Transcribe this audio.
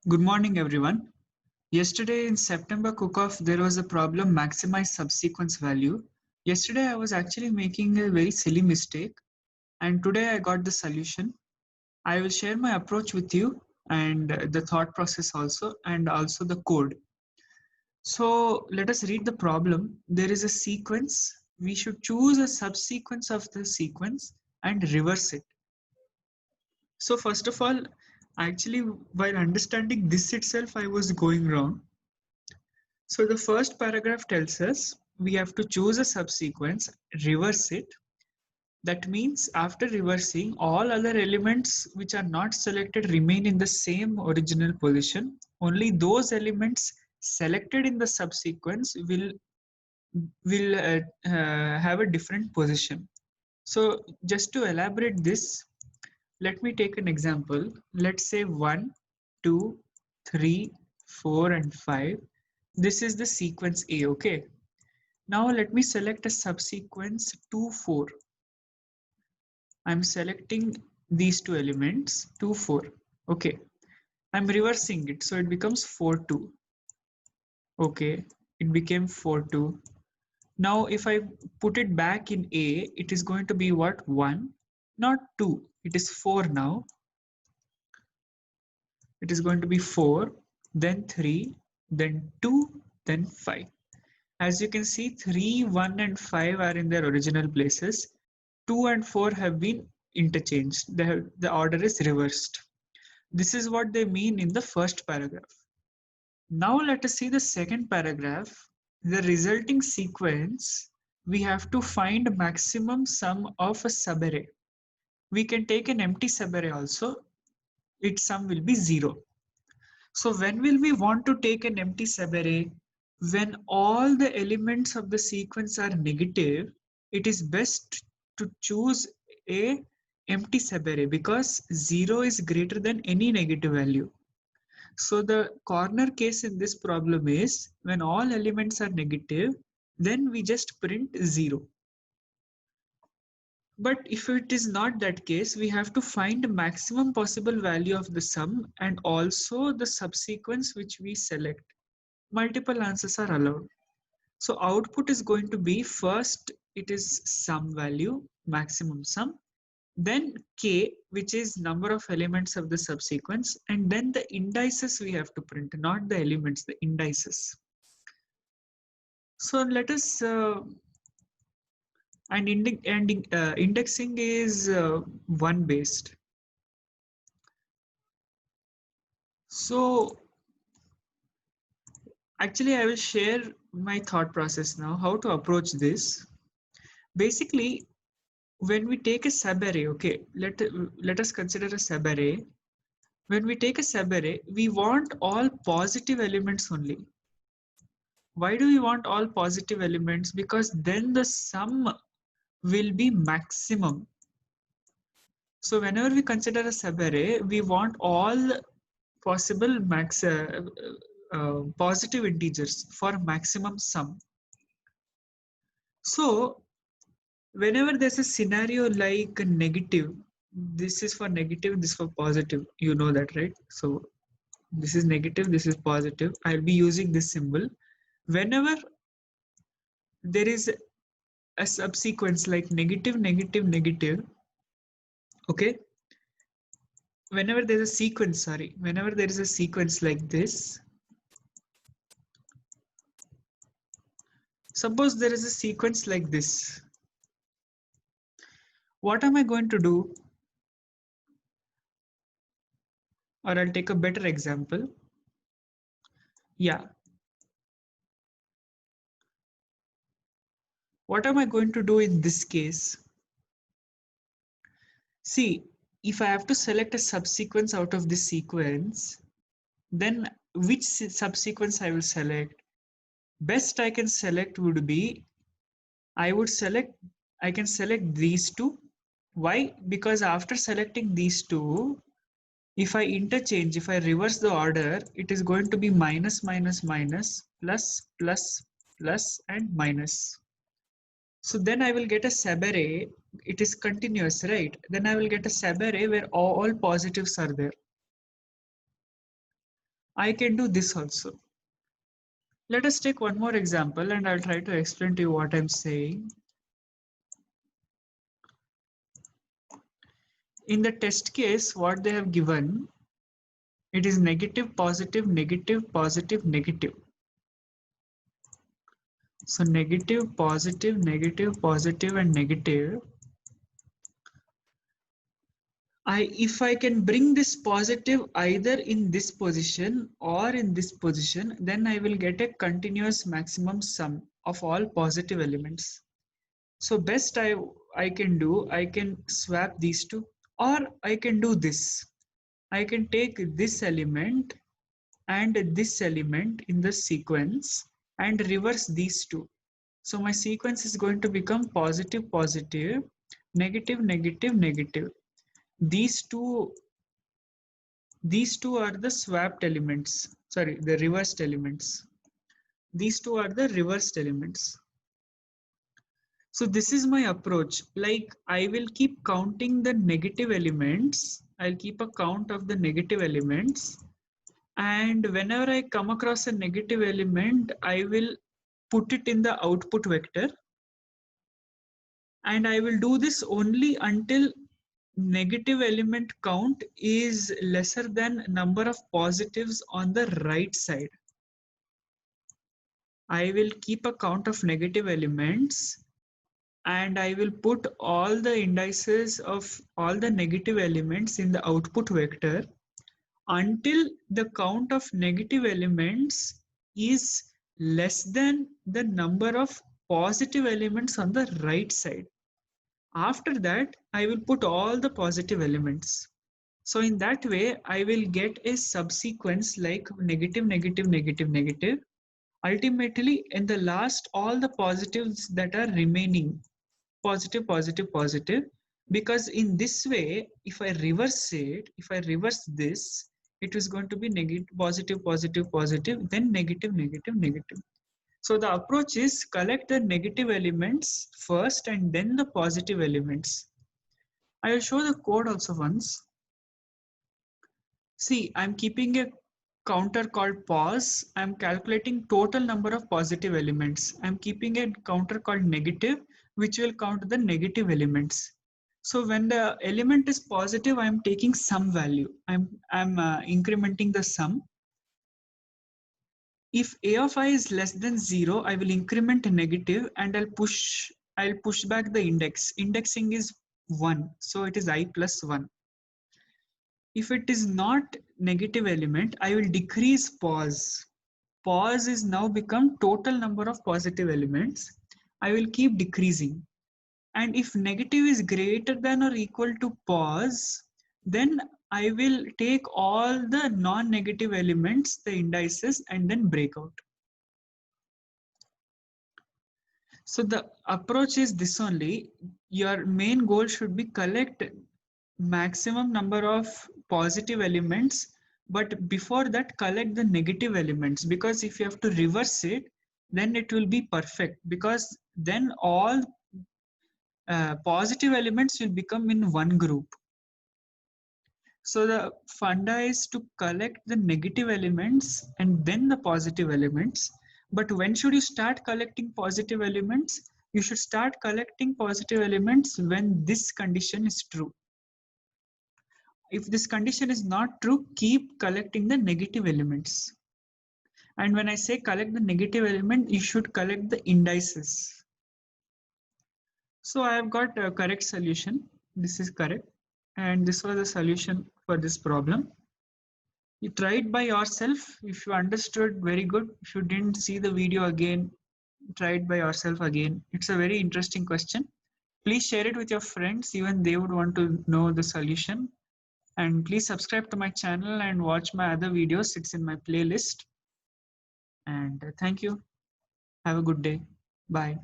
Good morning, everyone. Yesterday in September cook-off, there was a problem maximize subsequence value. Yesterday, I was actually making a very silly mistake, and today I got the solution. I will share my approach with you and the thought process also, and also the code. So let us read the problem. There is a sequence. We should choose a subsequence of the sequence and reverse it. So first of all, actually, while understanding this itself, I was going wrong. So the first paragraph tells us we have to choose a subsequence, reverse it. That means after reversing, all other elements which are not selected remain in the same original position. Only those elements selected in the subsequence will have a different position. So just to elaborate this, let me take an example. Let's say 1, 2, 3, 4, and 5. This is the sequence A, okay? Now let me select a subsequence 2, 4. I'm selecting these two elements, 2, 4. Okay, I'm reversing it, so it becomes 4, 2. Okay, it became 4, 2. Now if I put it back in A, it is going to be what? 1, not 2. It is 4 now. It is going to be 4, then 3, then 2, then 5. As you can see, 3, 1, and 5 are in their original places. 2 and 4 have been interchanged. The order is reversed. This is what they mean in the first paragraph. Now let us see the second paragraph. The resulting sequence, we have to find maximum sum of a subarray. We can take an empty subarray also. Its sum will be 0. So when will we want to take an empty subarray? When all the elements of the sequence are negative, it is best to choose a empty subarray because 0 is greater than any negative value. So the corner case in this problem is when all elements are negative, then we just print 0. But if it is not that case, we have to find the maximum possible value of the sum and also the subsequence which we select. Multiple answers are allowed. So output is going to be first it is sum value, maximum sum, then k, which is number of elements of the subsequence, and then the indices we have to print, not the elements, the indices. So let us indexing is one based. So actually I will share my thought process now, how to approach this. Basically, when we take a subarray, okay, let us consider a subarray. When we take a subarray, we want all positive elements only. Why do we want all positive elements? Because then the sum will be maximum. So whenever we consider a subarray, we want all possible positive integers for maximum sum. So whenever there's a scenario like a negative, this is for negative, this for positive, you know that, right? So this is negative, this is positive. I'll be using this symbol. Whenever there is a subsequence like negative, negative, negative, okay? Whenever there's a sequence, whenever there is a sequence like this, suppose there is a sequence like this. What am I going to do? Or I'll take a better example. Yeah. What am I going to do in this case? See, if I have to select a subsequence out of this sequence, then which subsequence I will select? Best I can select would be, I can select these two. Why? Because after selecting these two, if I interchange, if I reverse the order, it is going to be minus, minus, minus, plus, plus, plus, and minus. So then I will get a subarray. It is continuous, right? Then I will get a subarray where all positives are there. I can do this also. Let us take one more example and I'll try to explain to you what I'm saying. In the test case, what they have given, it is negative, positive, negative, positive, negative. So negative, positive, negative, positive, and negative. If I can bring this positive either in this position or in this position, then I will get a continuous maximum sum of all positive elements. So best I can do, I can swap these two, or I can do this. I can take this element and this element in the sequence and reverse these two. So my sequence is going to become positive, positive, negative, negative, negative. These two are the swapped elements. Sorry, the reversed elements. These two are the reversed elements. So this is my approach. Like I will keep counting the negative elements. I'll keep a count of the negative elements. And whenever I come across a negative element, I will put it in the output vector. And I will do this only until negative element count is lesser than number of positives on the right side. I will keep a count of negative elements and I will put all the indices of all the negative elements in the output vector until the count of negative elements is less than the number of positive elements on the right side. After that, I will put all the positive elements. So in that way, I will get a subsequence like negative, negative, negative, negative. Ultimately, in the last, all the positives that are remaining, positive, positive, positive. Because in this way, if I reverse it, if I reverse this, it is going to be negative, positive, positive, positive, then negative, negative, negative. So the approach is collect the negative elements first and then the positive elements. I will show the code also once. See, I'm keeping a counter called pos. I'm calculating total number of positive elements. I'm keeping a counter called negative, which will count the negative elements. So when the element is positive, I'm taking some value. I'm incrementing the sum. If a of I is less than 0, I will increment a negative and I'll push back the index. Indexing is 1, so it is I plus 1. If it is not negative element, I will decrease pos. Pos is now become total number of positive elements. I will keep decreasing. And if negative is greater than or equal to pos, then I will take all the non-negative elements, the indices, and then break out. So the approach is this only. Your main goal should be collect maximum number of positive elements, but before that collect the negative elements, because if you have to reverse it, then it will be perfect, because then all positive elements will become in one group. So the funda is to collect the negative elements and then the positive elements. But when should you start collecting positive elements? You should start collecting positive elements when this condition is true. If this condition is not true, keep collecting the negative elements. And when I say collect the negative element, you should collect the indices. So I have got a correct solution. This is correct. And this was the solution for this problem. You try it by yourself. If you understood, very good. If you didn't see the video again, try it by yourself again. It's a very interesting question. Please share it with your friends. Even they would want to know the solution. And please subscribe to my channel and watch my other videos. It's in my playlist. And thank you. Have a good day. Bye.